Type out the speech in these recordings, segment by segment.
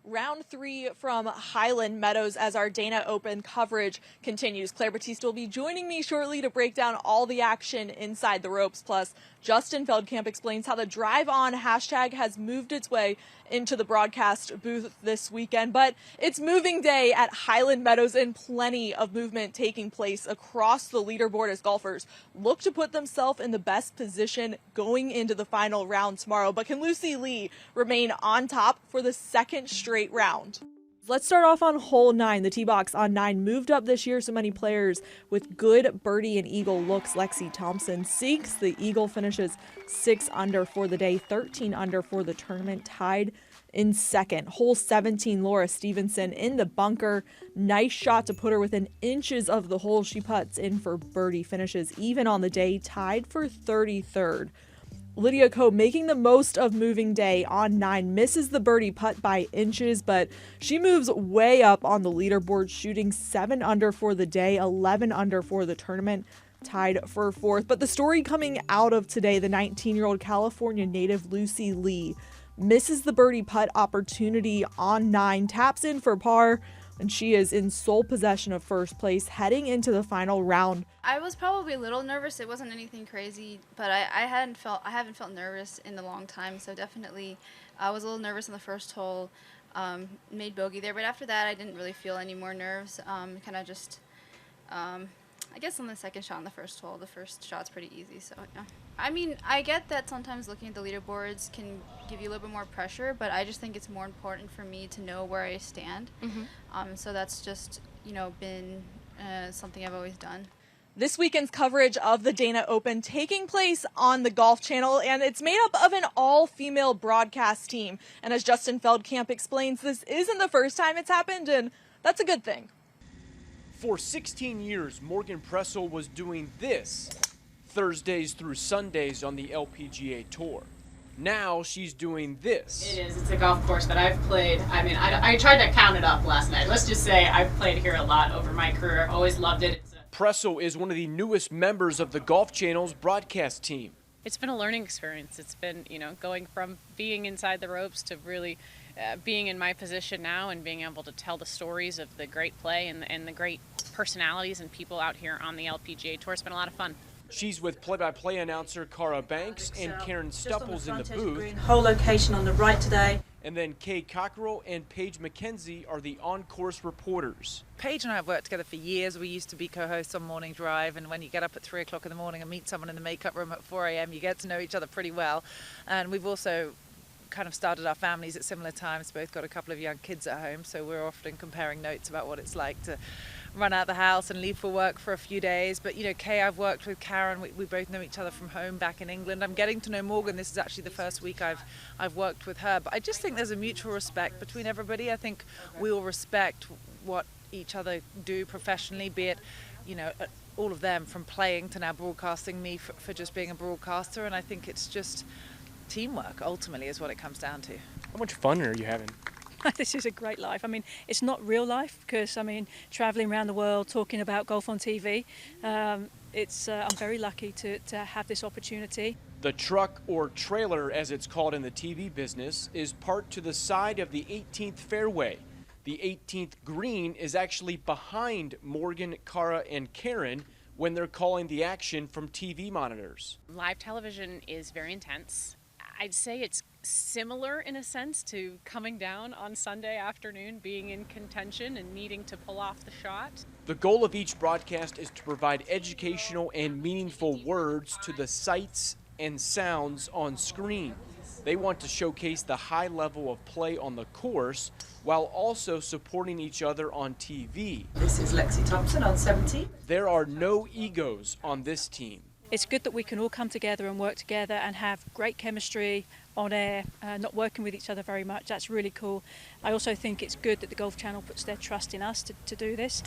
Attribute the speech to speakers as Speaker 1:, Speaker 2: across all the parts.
Speaker 1: round 3 from Highland Meadows as our Dana Open coverage continues. Claire Batista will be joining me shortly to break down all the action inside the ropes. Plus, Justin Feldkamp explains how the Drive On hashtag has moved its way into the broadcast booth this weekend. But it's moving day at Highland Meadows and plenty of movement taking place across the leaderboard as golfers look to put themselves in the best position going into the final round tomorrow. But can Lucy Lee remain on top for the second straight round? Let's start off on hole 9. The tee box on 9 moved up this year, so many players with good birdie and eagle looks. Lexi Thompson sinks. The eagle finishes 6 under for the day, 13 under for the tournament, tied in second. Hole 17, Laura Stevenson in the bunker. Nice shot to put her within inches of the hole. She putts in for birdie, finishes even on the day, tied for 33rd. Lydia Ko making the most of moving day on 9, misses the birdie putt by inches, but she moves way up on the leaderboard, shooting 7 under for the day, 11 under for the tournament, tied for 4th. But the story coming out of today, the 19-year-old California native Lucy Lee misses the birdie putt opportunity on 9, taps in for par, and she is in sole possession of first place heading into the final round.
Speaker 2: I was probably a little nervous. It wasn't anything crazy, but I haven't felt nervous in a long time. So definitely, I was a little nervous on the first hole. Made bogey there, but after that, I didn't really feel any more nerves. Kind of just, I guess on the second shot on the first hole, the first shot's pretty easy. So yeah. I mean, I get that sometimes looking at the leaderboards can give you a little bit more pressure, but I just think it's more important for me to know where I stand. So that's just, been something I've always done.
Speaker 1: This weekend's coverage of the Dana Open taking place on the Golf Channel, and it's made up of an all-female broadcast team. And as Justin Feldkamp explains, this isn't the first time it's happened, and that's a good thing.
Speaker 3: For 16 years, Morgan Pressel was doing this Thursdays through Sundays on the LPGA Tour. Now she's doing this.
Speaker 4: It is. It's a golf course that I've played. I mean, I tried to count it up last night. Let's just say I've played here a lot over my career. Always loved it.
Speaker 3: Pressel is one of the newest members of the Golf Channel's broadcast team.
Speaker 5: It's been a learning experience. It's been, going from being inside the ropes to really being in my position now and being able to tell the stories of the great play and the great personalities and people out here on the LPGA Tour. It's been a lot of fun.
Speaker 3: She's with play-by-play announcer Cara Banks and Karen Stupples in the booth.
Speaker 6: Whole location on the right today.
Speaker 3: And then Kay Cockerell and Paige McKenzie are the on-course reporters.
Speaker 7: Paige and I have worked together for years. We used to be co-hosts on Morning Drive, and when you get up at 3 o'clock in the morning and meet someone in the makeup room at 4 a.m., you get to know each other pretty well. And we've also kind of started our families at similar times, both got a couple of young kids at home, so we're often comparing notes about what it's like to run out the house and leave for work for a few days. But Kay, I've worked with Karen. We both know each other from home back in England. I'm getting to know Morgan. This is actually the first week I've worked with her. But I just think there's a mutual respect between everybody. I think we all respect what each other do professionally, be it, all of them from playing to now broadcasting, me for just being a broadcaster. And I think it's just teamwork ultimately is what it comes down to.
Speaker 3: How much fun are you having?
Speaker 6: This is a great life. I mean, it's not real life because, traveling around the world, talking about golf on TV, I'm very lucky to have this opportunity.
Speaker 3: The truck, or trailer as it's called in the TV business, is parked to the side of the 18th fairway. The 18th green is actually behind Morgan, Cara, and Karen when they're calling the action from TV monitors.
Speaker 5: Live television is very intense. I'd say it's similar in a sense to coming down on Sunday afternoon, being in contention and needing to pull off the shot.
Speaker 3: The goal of each broadcast is to provide educational and meaningful words to the sights and sounds on screen. They want to showcase the high level of play on the course while also supporting each other on TV.
Speaker 6: This is Lexi Thompson on 17.
Speaker 3: There are no egos on this team.
Speaker 6: It's good that we can all come together and work together and have great chemistry on air, not working with each other very much. That's really cool. I also think it's good that the Golf Channel puts their trust in us to do this.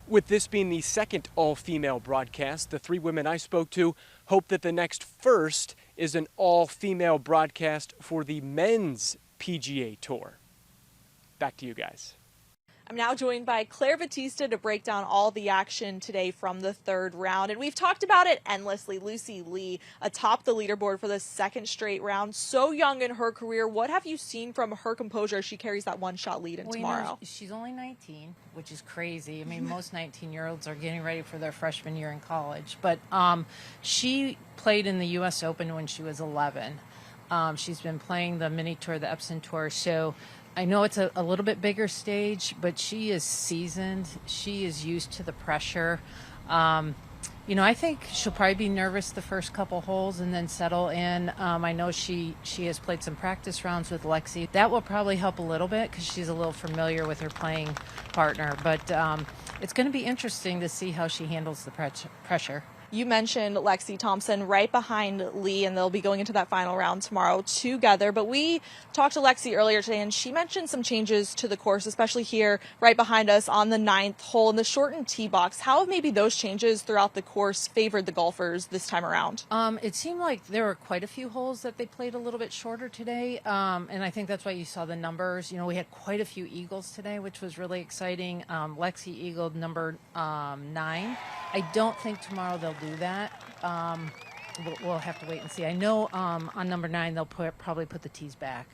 Speaker 3: With this being the second all-female broadcast, the 3 women I spoke to hope that the next first is an all-female broadcast for the men's PGA Tour. Back to you guys.
Speaker 1: I'm now joined by Claire Batista to break down all the action today from the third round. And we've talked about it endlessly. Lucy Lee atop the leaderboard for the second straight round. So young in her career. What have you seen from her composure as she carries that one-shot lead in tomorrow?
Speaker 8: You know, she's only 19, which is crazy. I mean, most 19-year-olds are getting ready for their freshman year in college. But she played in the U.S. Open when she was 11. She's been playing the mini tour, the Epson tour. So I know it's a little bit bigger stage, but she is seasoned. She is used to the pressure. You know, I think she'll probably be nervous the first couple holes and then settle in. I know she has played some practice rounds with Lexi. That will probably help a little bit because she's a little familiar with her playing partner. But it's going to be interesting to see how she handles the pressure.
Speaker 1: You mentioned Lexi Thompson right behind Lee, and they'll be going into that final round tomorrow together. But we talked to Lexi earlier today, and she mentioned some changes to the course, especially here right behind us on the 9th hole in the shortened tee box. How have maybe those changes throughout the course favored the golfers this time around?
Speaker 8: It seemed like there were quite a few holes that they played a little bit shorter today, and I think that's why you saw the numbers. You know, we had quite a few eagles today, which was really exciting. Lexi eagled number 9. I don't think tomorrow they'll do that. We'll have to wait and see. I know on number 9 they'll probably put the tees back.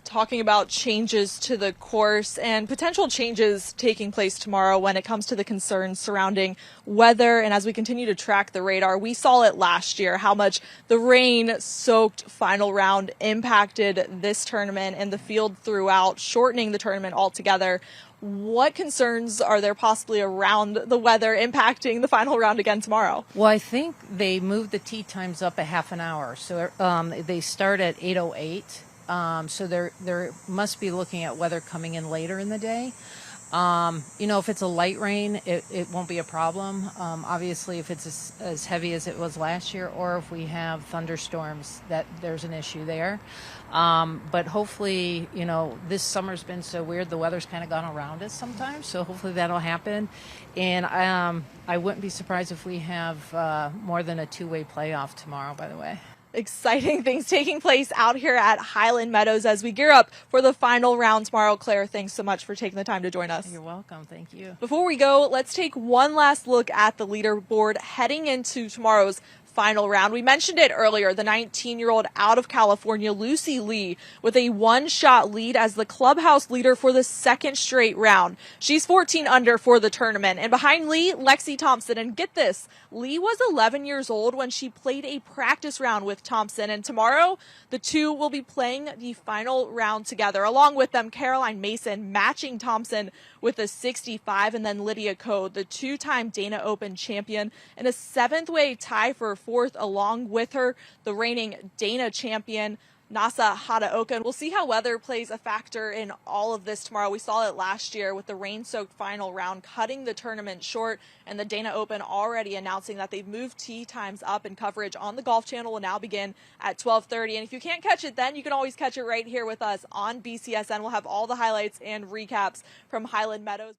Speaker 1: Talking about changes to the course and potential changes taking place tomorrow when it comes to the concerns surrounding weather, and as we continue to track the radar, we saw it last year how much the rain-soaked final round impacted this tournament and the field throughout, shortening the tournament altogether. What concerns are there possibly around the weather impacting the final round again tomorrow?
Speaker 8: Well, I think they moved the tee times up a half an hour. So they start at 8:08. So they must be looking at weather coming in later in the day. You know, if it's a light rain, it won't be a problem. Obviously, if it's as heavy as it was last year, or if we have thunderstorms, that there's an issue there. But hopefully, you know, this summer's been so weird, the weather's kind of gone around us sometimes, so hopefully that'll happen. And I wouldn't be surprised if we have more than a two-way playoff tomorrow, by the way.
Speaker 1: Exciting things taking place out here at Highland Meadows as we gear up for the final round tomorrow. Claire, thanks so much for taking the time to join us.
Speaker 8: You're welcome. Thank you.
Speaker 1: Before we go, let's take one last look at the leaderboard heading into tomorrow's final round. We mentioned it earlier, the 19-year-old out of California, Lucy Lee, with a one-shot lead as the clubhouse leader for the second straight round. She's 14 under for the tournament. And behind Lee, Lexi Thompson. And get this, Lee was 11 years old when she played a practice round with Thompson. And tomorrow, the two will be playing the final round together. Along with them, Caroline Mason matching Thompson with a 65, and then Lydia Ko, the two-time Dana Open champion, and a seventh-way tie for fourth, along with her, the reigning Dana champion, Nasa Hadaoka. We'll see how weather plays a factor in all of this tomorrow. We saw it last year with the rain-soaked final round cutting the tournament short, and the Dana Open already announcing that they've moved tee times up, and coverage on the Golf Channel will now begin at 12:30. And if you can't catch it then, you can always catch it right here with us on BCSN. We'll have all the highlights and recaps from Highland Meadows.